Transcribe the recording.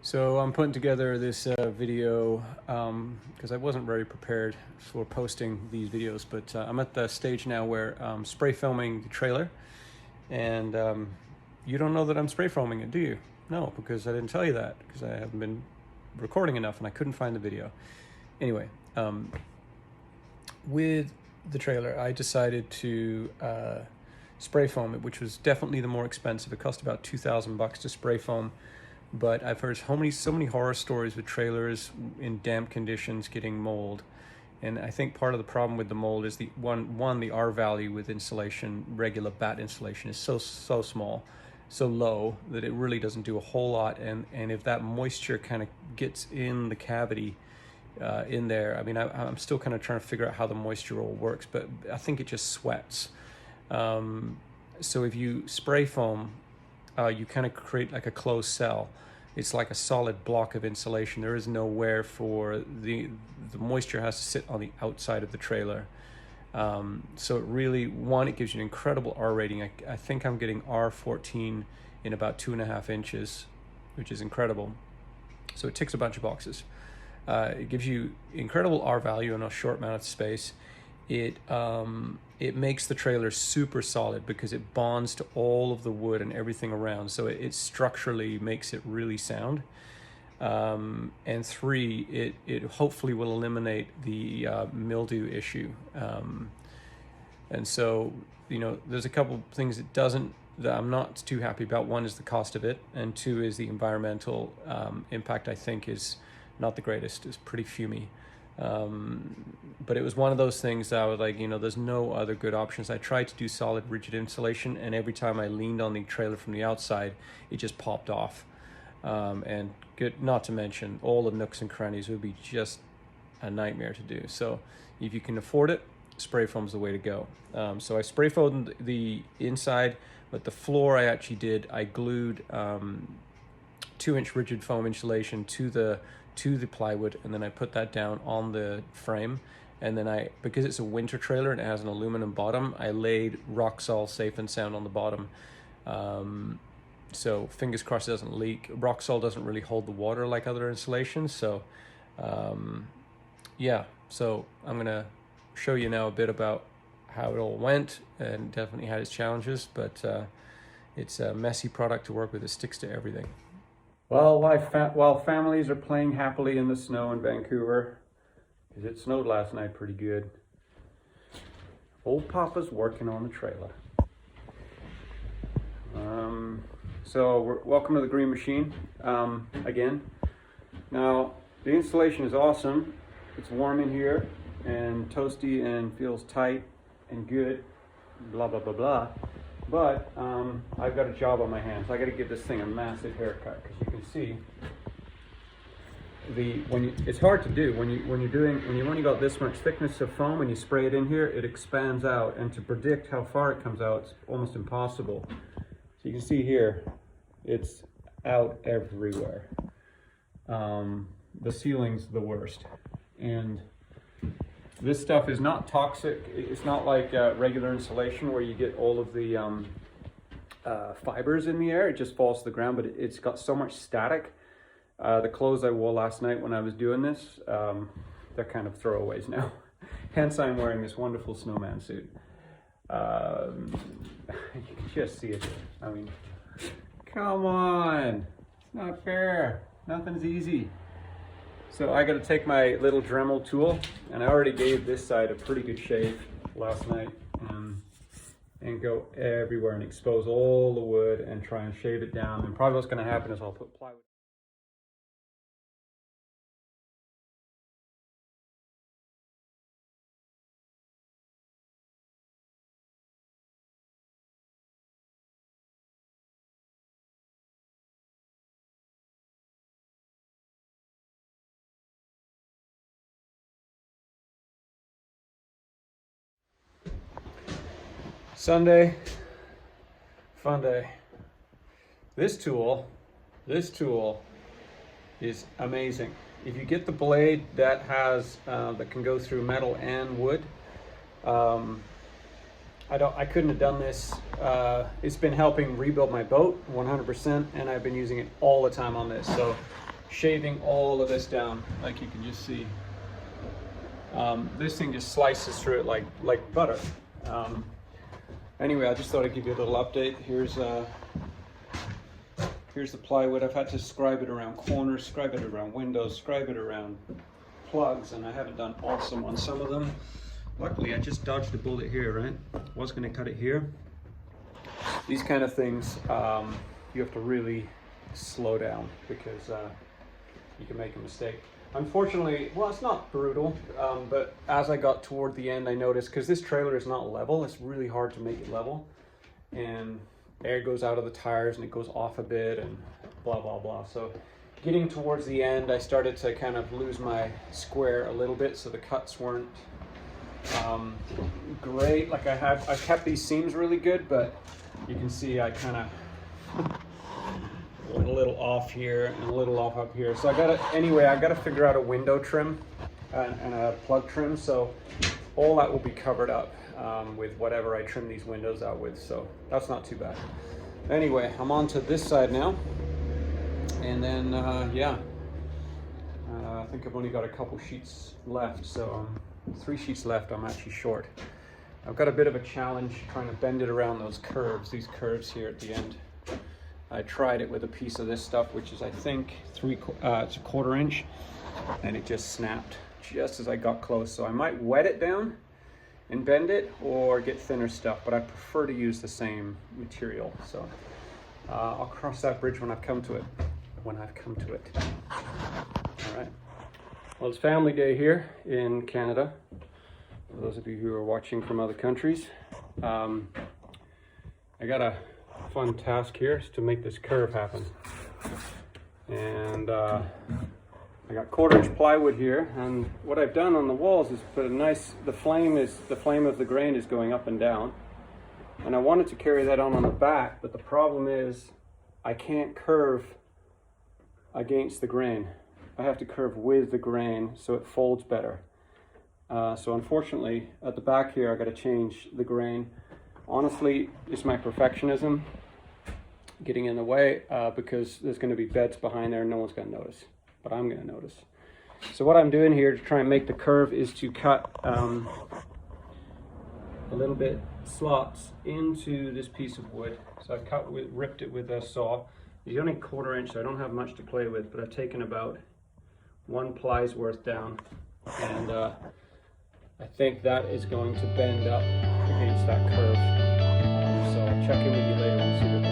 So I'm putting together this video because I wasn't very prepared for posting these videos, but I'm at the stage now where I'm spray foaming the trailer, and you don't know that I'm spray foaming it, do you? No, because I didn't tell you that, because I haven't been recording enough and I couldn't find the video. Anyway, with the trailer, I decided to spray foam it, which was definitely the more expensive. It cost about $2,000 to spray foam. But I've heard so many horror stories with trailers in damp conditions getting mold. And I think part of the problem with the mold is the R value with insulation, regular bat insulation, is so small, so low that it really doesn't do a whole lot. And if that moisture kind of gets in the cavity in there, I mean, I'm still kind of trying to figure out how the moisture all works, but I think it just sweats. So if you spray foam, you kind of create like a closed cell. It's like a solid block of insulation. There is nowhere for the moisture has to sit on the outside of the trailer. So it really, it gives you an incredible R rating. I think I'm getting R14 in about 2.5 inches, which is incredible. So it ticks a bunch of boxes. It gives you incredible R value in a short amount of space. It makes the trailer super solid because it bonds to all of the wood and everything around. So it structurally makes it really sound. And three, it hopefully will eliminate the mildew issue. And so, you know, there's a couple things that I'm not too happy about. One is the cost of it, and two is the environmental impact. I think is not the greatest. It's pretty fumey. But it was one of those things that I was like, you know, there's no other good options. I tried to do solid rigid insulation, and every time I leaned on the trailer from the outside, it just popped off. And not to mention all the nooks and crannies would be just a nightmare to do. So if you can afford it, spray foam's the way to go. So I spray foamed the inside, but the floor I glued 2-inch rigid foam insulation to the plywood, and then I put that down on the frame. And then because it's a winter trailer and it has an aluminum bottom, I laid Roxol Safe and Sound on the bottom. So fingers crossed it doesn't leak. Roxol doesn't really hold the water like other insulations. So yeah, so I'm gonna show you now a bit about how it all went, and definitely had its challenges, but it's a messy product to work with. It sticks to everything. Well, while families are playing happily in the snow in Vancouver, because it snowed last night pretty good, old Papa's working on the trailer. So welcome to the Green Machine again. Now, the insulation is awesome. It's warm in here and toasty and feels tight and good, blah, blah, blah, blah. But I've got a job on my hands. I got to give this thing a massive haircut, because you can see it's hard to do when you've only got this much thickness of foam and you spray it in here, it expands out, and to predict how far it comes out, it's almost impossible. So you can see here, it's out everywhere. The ceiling's the worst, and this stuff is not toxic. It's not like regular insulation where you get all of the fibers in the air. It just falls to the ground, but it's got so much static. The clothes I wore last night when I was doing this, they're kind of throwaways now. Hence I'm wearing this wonderful snowman suit. You can just see it. I mean, come on. It's not fair. Nothing's easy. So I got to take my little Dremel tool, and I already gave this side a pretty good shave last night, and go everywhere and expose all the wood and try and shave it down. And probably what's going to happen is I'll put plywood. Sunday, fun day. This tool is amazing. If you get the blade that that can go through metal and wood, I couldn't have done this. It's been helping rebuild my boat 100%, and I've been using it all the time on this. So shaving all of this down, like you can just see. This thing just slices through it like butter. Anyway, I just thought I'd give you a little update. Here's the plywood. I've had to scribe it around corners, scribe it around windows, scribe it around plugs, and I haven't done awesome on some of them. Luckily, I just dodged a bullet here, right? Was going to cut it here. These kind of things, you have to really slow down because you can make a mistake. Unfortunately, well, it's not brutal, but as I got toward the end, I noticed, because this trailer is not level, it's really hard to make it level. And air goes out of the tires and it goes off a bit and blah, blah, blah. So getting towards the end, I started to kind of lose my square a little bit, so the cuts weren't great. Like I kept these seams really good, but you can see I kind of went a little off here and a little off up here. So I gotta figure out a window trim and a plug trim. So all that will be covered up with whatever I trim these windows out with. So that's not too bad. Anyway, I'm on to this side now. And then, yeah, I think I've only got a couple sheets left. So 3 sheets left, I'm actually short. I've got a bit of a challenge trying to bend it around those curves, these curves here at the end. I tried it with a piece of this stuff, which is, I think, it's a 1/4 inch, and it just snapped just as I got close. So I might wet it down and bend it, or get thinner stuff, but I prefer to use the same material. So I'll cross that bridge when I've come to it. All right. Well, it's family day here in Canada. For those of you who are watching from other countries, I got a fun task here is to make this curve happen. And I got 1/4 inch plywood here, and what I've done on the walls is put a nice, the flame of the grain is going up and down, and I wanted to carry that on the back, but the problem is I can't curve against the grain. I have to curve with the grain so it folds better. So unfortunately at the back here I got to change the grain. Honestly, it's my perfectionism getting in the way, because there's going to be beds behind there and no one's going to notice, but I'm going to notice. So what I'm doing here to try and make the curve is to cut a little bit slots into this piece of wood. So I ripped it with a saw. It's only 1/4 inch, so I don't have much to play with, but I've taken about 1 ply's worth down, and I think that is going to bend up against that curve. So I'll check in with you later and see what